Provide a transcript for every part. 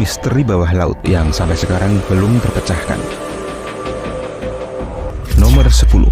misteri bawah laut yang sampai sekarang belum terpecahkan. Nomor 10.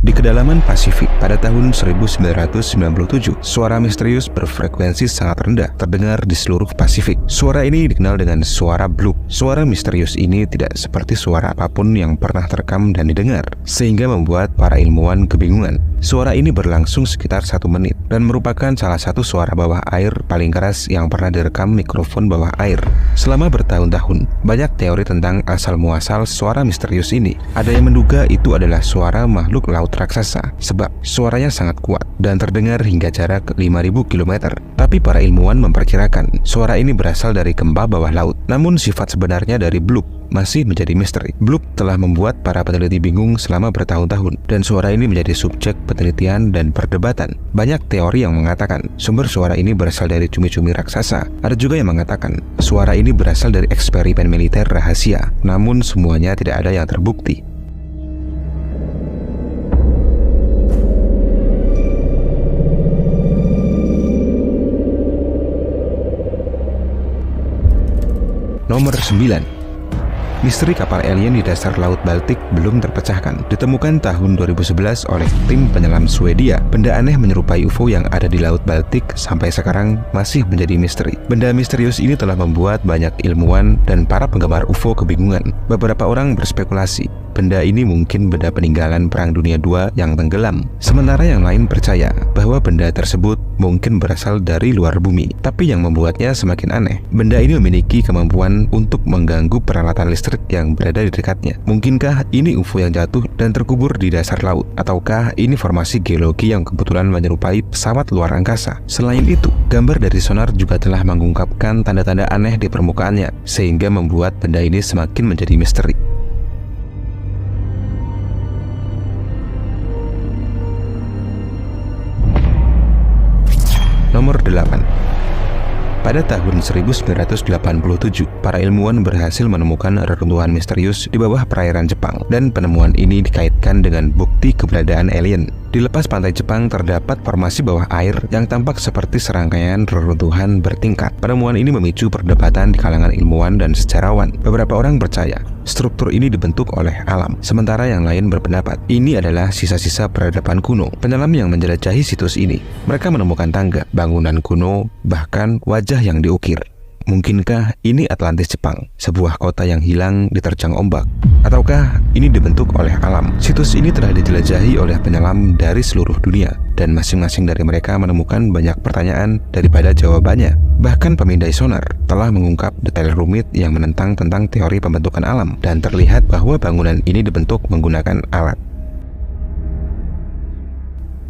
Di kedalaman Pasifik pada tahun 1997, suara misterius berfrekuensi sangat rendah terdengar di seluruh Pasifik. Suara ini dikenal dengan suara bloop. Suara misterius ini tidak seperti suara apapun yang pernah terekam dan didengar, sehingga membuat para ilmuwan kebingungan. Suara ini berlangsung sekitar 1 menit dan merupakan salah satu suara bawah air paling keras yang pernah direkam mikrofon bawah air. Selama bertahun-tahun, banyak teori tentang asal-muasal suara misterius ini. Ada yang menduga itu adalah suara makhluk laut raksasa, sebab suaranya sangat kuat dan terdengar hingga jarak 5.000 km. Tapi para ilmuwan memperkirakan suara ini berasal dari gempa bawah laut. Namun sifat sebenarnya dari bloop masih menjadi misteri. Bloop telah membuat para peneliti bingung selama bertahun-tahun, dan suara ini menjadi subjek penelitian dan perdebatan. Banyak teori yang mengatakan sumber suara ini berasal dari cumi-cumi raksasa. Ada juga yang mengatakan suara ini berasal dari eksperimen militer rahasia. Namun semuanya tidak ada yang terbukti. Nomor 9. Misteri kapal alien di dasar Laut Baltik belum terpecahkan. Ditemukan tahun 2011 oleh tim penyelam Swedia, benda aneh menyerupai UFO yang ada di Laut Baltik sampai sekarang masih menjadi misteri. Benda misterius ini telah membuat banyak ilmuwan dan para penggemar UFO kebingungan. Beberapa orang berspekulasi benda ini mungkin benda peninggalan Perang Dunia II yang tenggelam. Sementara yang lain percaya bahwa benda tersebut mungkin berasal dari luar bumi. Tapi yang membuatnya semakin aneh, benda ini memiliki kemampuan untuk mengganggu peralatan listrik yang berada di dekatnya. Mungkinkah ini UFO yang jatuh dan terkubur di dasar laut? Ataukah ini formasi geologi yang kebetulan menyerupai pesawat luar angkasa? Selain itu, gambar dari sonar juga telah mengungkapkan tanda-tanda aneh di permukaannya, sehingga membuat benda ini semakin menjadi misteri. Nomor 8. Pada tahun 1987, para ilmuwan berhasil menemukan reruntuhan misterius di bawah perairan Jepang, dan penemuan ini dikaitkan dengan bukti keberadaan alien. Di lepas pantai Jepang terdapat formasi bawah air yang tampak seperti serangkaian reruntuhan bertingkat. Penemuan ini memicu perdebatan di kalangan ilmuwan dan sejarawan. Beberapa orang percaya struktur ini dibentuk oleh alam, sementara yang lain berpendapat ini adalah sisa-sisa peradaban kuno. Penyelam yang menjelajahi situs ini, mereka menemukan tangga, bangunan kuno, bahkan wajah yang diukir. Mungkinkah ini Atlantis Jepang, sebuah kota yang hilang diterjang ombak? Ataukah ini dibentuk oleh alam? Situs ini telah dijelajahi oleh penyelam dari seluruh dunia, dan masing-masing dari mereka menemukan banyak pertanyaan daripada jawabannya. Bahkan pemindai sonar telah mengungkap detail rumit yang menentang tentang teori pembentukan alam, dan terlihat bahwa bangunan ini dibentuk menggunakan alat.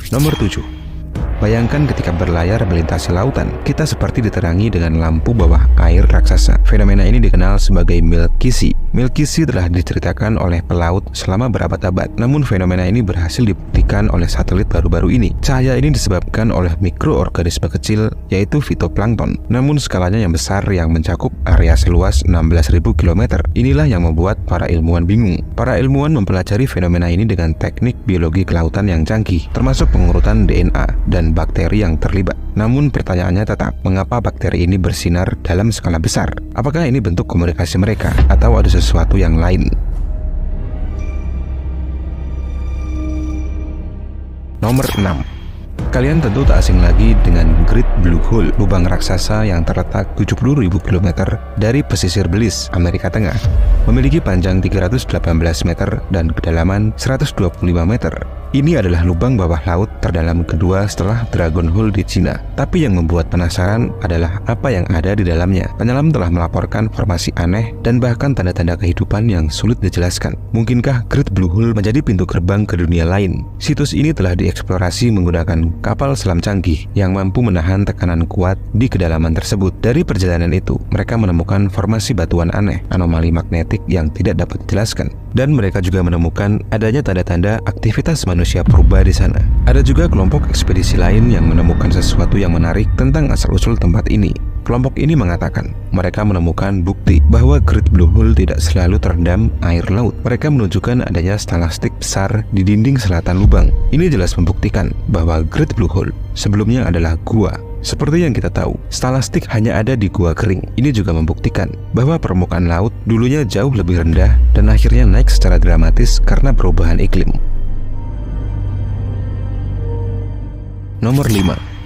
Nomor 7. Bayangkan ketika berlayar melintasi lautan, kita seperti diterangi dengan lampu bawah air raksasa. Fenomena ini dikenal sebagai Milky Sea. Milky Sea telah diceritakan oleh pelaut selama berabad-abad, namun fenomena ini berhasil dibuktikan oleh satelit baru-baru ini. Cahaya ini disebabkan oleh mikroorganisme kecil, yaitu fitoplankton, namun skalanya yang besar yang mencakup area seluas 16.000 km. Inilah yang membuat para ilmuwan bingung. Para ilmuwan mempelajari fenomena ini dengan teknik biologi kelautan yang canggih, termasuk pengurutan DNA dan bakteri yang terlibat. Namun pertanyaannya tetap, mengapa bakteri ini bersinar dalam skala besar? Apakah ini bentuk komunikasi mereka atau ada sesuatu yang lain? Nomor 6. Kalian tentu tak asing lagi dengan Great Blue Hole, lubang raksasa yang terletak 70.000 km dari pesisir Belize, Amerika Tengah. Memiliki panjang 318 meter dan kedalaman 125 meter. Ini adalah lubang bawah laut terdalam kedua setelah Dragon Hole di Cina. Tapi yang membuat penasaran adalah apa yang ada di dalamnya. Penyelam telah melaporkan formasi aneh dan bahkan tanda-tanda kehidupan yang sulit dijelaskan. Mungkinkah Great Blue Hole menjadi pintu gerbang ke dunia lain? Situs ini telah dieksplorasi menggunakan kapal selam canggih yang mampu menahan tekanan kuat di kedalaman tersebut. Dari perjalanan itu, mereka menemukan formasi batuan aneh, anomali magnetik yang tidak dapat dijelaskan, dan mereka juga menemukan adanya tanda-tanda aktivitas manusia purba di sana. Ada juga kelompok ekspedisi lain yang menemukan sesuatu yang menarik tentang asal-usul tempat ini. Kelompok ini mengatakan mereka menemukan bukti bahwa Great Blue Hole tidak selalu terendam air laut. Mereka menunjukkan adanya stalastik besar di dinding selatan lubang. Ini jelas membuktikan bahwa Great Blue Hole sebelumnya adalah gua. Seperti yang kita tahu, stalastik hanya ada di gua kering. Ini juga membuktikan bahwa permukaan laut dulunya jauh lebih rendah dan akhirnya naik secara dramatis karena perubahan iklim. Nomor 5.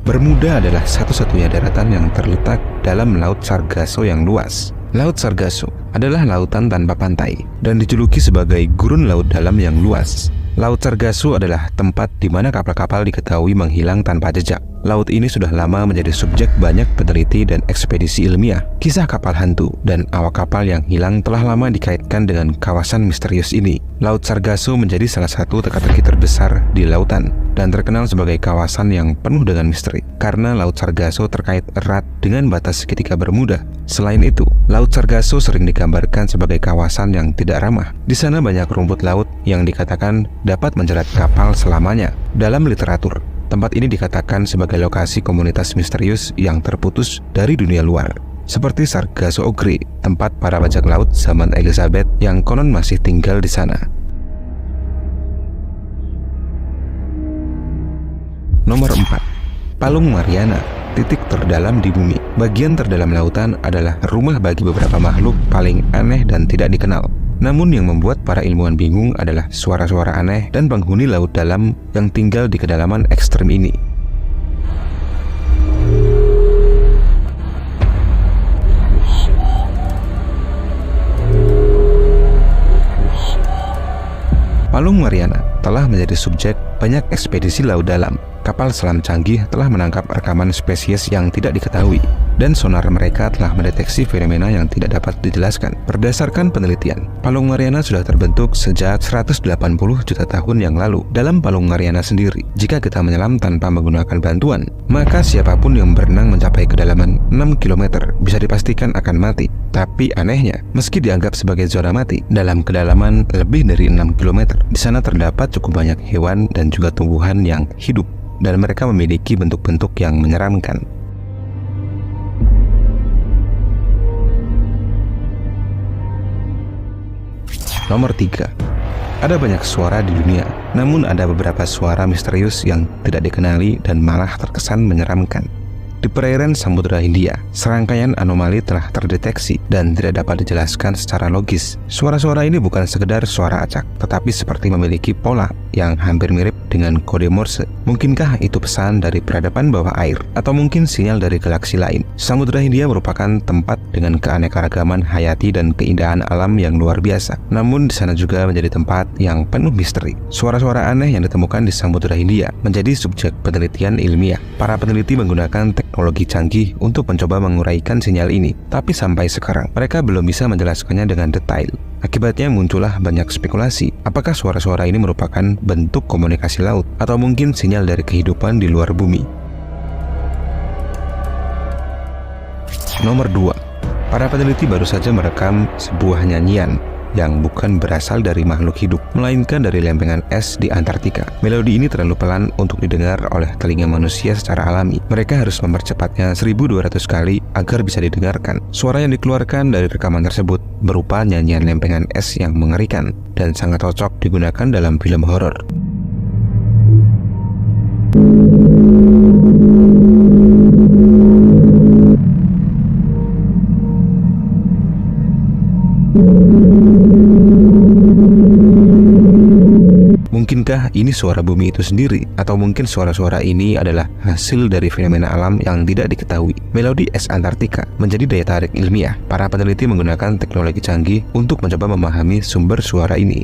Bermuda adalah satu-satunya daratan yang terletak dalam Laut Sargasso yang luas. Laut Sargasso adalah lautan tanpa pantai dan dijuluki sebagai gurun laut dalam yang luas. Laut Sargasso adalah tempat di mana kapal-kapal diketahui menghilang tanpa jejak. Laut ini sudah lama menjadi subjek banyak peneliti dan ekspedisi ilmiah. Kisah kapal hantu dan awak kapal yang hilang telah lama dikaitkan dengan kawasan misterius ini. Laut Sargasso menjadi salah satu teka-teki terbesar di lautan dan terkenal sebagai kawasan yang penuh dengan misteri karena Laut Sargasso terkait erat dengan batas segitiga Bermuda. Selain itu, Laut Sargasso sering digambarkan sebagai kawasan yang tidak ramah. Di sana banyak rumput laut yang dikatakan dapat menjerat kapal selamanya. Dalam literatur, tempat ini dikatakan sebagai lokasi komunitas misterius yang terputus dari dunia luar. Seperti Sargasso Ogre, tempat para bajak laut zaman Elizabeth yang konon masih tinggal di sana. Nomor 4. Palung Mariana, titik terdalam di bumi. Bagian terdalam lautan adalah rumah bagi beberapa makhluk paling aneh dan tidak dikenal. Namun yang membuat para ilmuwan bingung adalah suara-suara aneh dan penghuni laut dalam yang tinggal di kedalaman ekstrem ini. Palung Mariana telah menjadi subjek banyak ekspedisi laut dalam. Kapal selam canggih telah menangkap rekaman spesies yang tidak diketahui, dan sonar mereka telah mendeteksi fenomena yang tidak dapat dijelaskan. Berdasarkan penelitian, Palung Mariana sudah terbentuk sejak 180 juta tahun yang lalu. Dalam Palung Mariana sendiri, jika kita menyelam tanpa menggunakan bantuan, maka siapapun yang berenang mencapai kedalaman 6 km bisa dipastikan akan mati. Tapi anehnya, meski dianggap sebagai zona mati, dalam kedalaman lebih dari 6 km, di sana terdapat cukup banyak hewan dan juga tumbuhan yang hidup, dan mereka memiliki bentuk-bentuk yang menyeramkan. Nomor 3. Ada banyak suara di dunia, namun ada beberapa suara misterius yang tidak dikenali dan malah terkesan menyeramkan. Di perairan Samudra Hindia, serangkaian anomali telah terdeteksi dan tidak dapat dijelaskan secara logis. Suara-suara ini bukan sekedar suara acak, tetapi seperti memiliki pola yang hampir mirip dengan kode Morse. Mungkinkah itu pesan dari peradaban bawah air, atau mungkin sinyal dari galaksi lain? Samudra Hindia merupakan tempat dengan keanekaragaman hayati dan keindahan alam yang luar biasa. Namun di sana juga menjadi tempat yang penuh misteri. Suara-suara aneh yang ditemukan di Samudra Hindia menjadi subjek penelitian ilmiah. Para peneliti menggunakan teknologi canggih untuk mencoba menguraikan sinyal ini, tapi sampai sekarang mereka belum bisa menjelaskannya dengan detail. Akibatnya muncullah banyak spekulasi, apakah suara-suara ini merupakan bentuk komunikasi laut atau mungkin sinyal dari kehidupan di luar bumi. Nomor 2. Para peneliti baru saja merekam sebuah nyanyian yang bukan berasal dari makhluk hidup, melainkan dari lempengan es di Antartika. Melodi ini terlalu pelan untuk didengar oleh telinga manusia secara alami. Mereka harus mempercepatnya 1200 kali agar bisa didengarkan. Suara yang dikeluarkan dari rekaman tersebut berupa nyanyian lempengan es yang mengerikan dan sangat cocok digunakan dalam film horor. Mungkinkah ini suara bumi itu sendiri? Atau mungkin suara-suara ini adalah hasil dari fenomena alam yang tidak diketahui? Melodi es Antartika menjadi daya tarik ilmiah. Para peneliti menggunakan teknologi canggih untuk mencoba memahami sumber suara ini.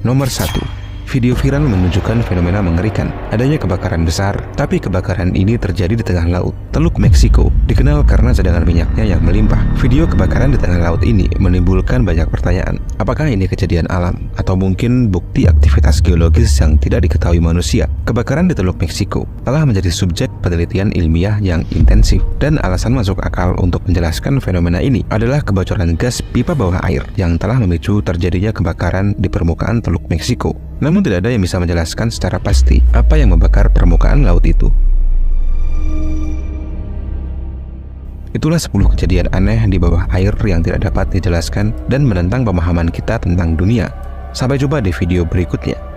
Nomor 1. Video viral menunjukkan fenomena mengerikan. Adanya kebakaran besar, tapi kebakaran ini terjadi di tengah laut. Teluk Meksiko dikenal karena cadangan minyaknya yang melimpah. Video kebakaran di tengah laut ini menimbulkan banyak pertanyaan. Apakah ini kejadian alam? Atau mungkin bukti aktivitas geologis yang tidak diketahui manusia? Kebakaran di Teluk Meksiko telah menjadi subjek penelitian ilmiah yang intensif. Dan alasan masuk akal untuk menjelaskan fenomena ini adalah kebocoran gas pipa bawah air yang telah memicu terjadinya kebakaran di permukaan Teluk Meksiko. Namun tidak ada yang bisa menjelaskan secara pasti apa yang membakar permukaan laut itu. Itulah 10 kejadian aneh di bawah air yang tidak dapat dijelaskan dan menentang pemahaman kita tentang dunia. Sampai jumpa di video berikutnya.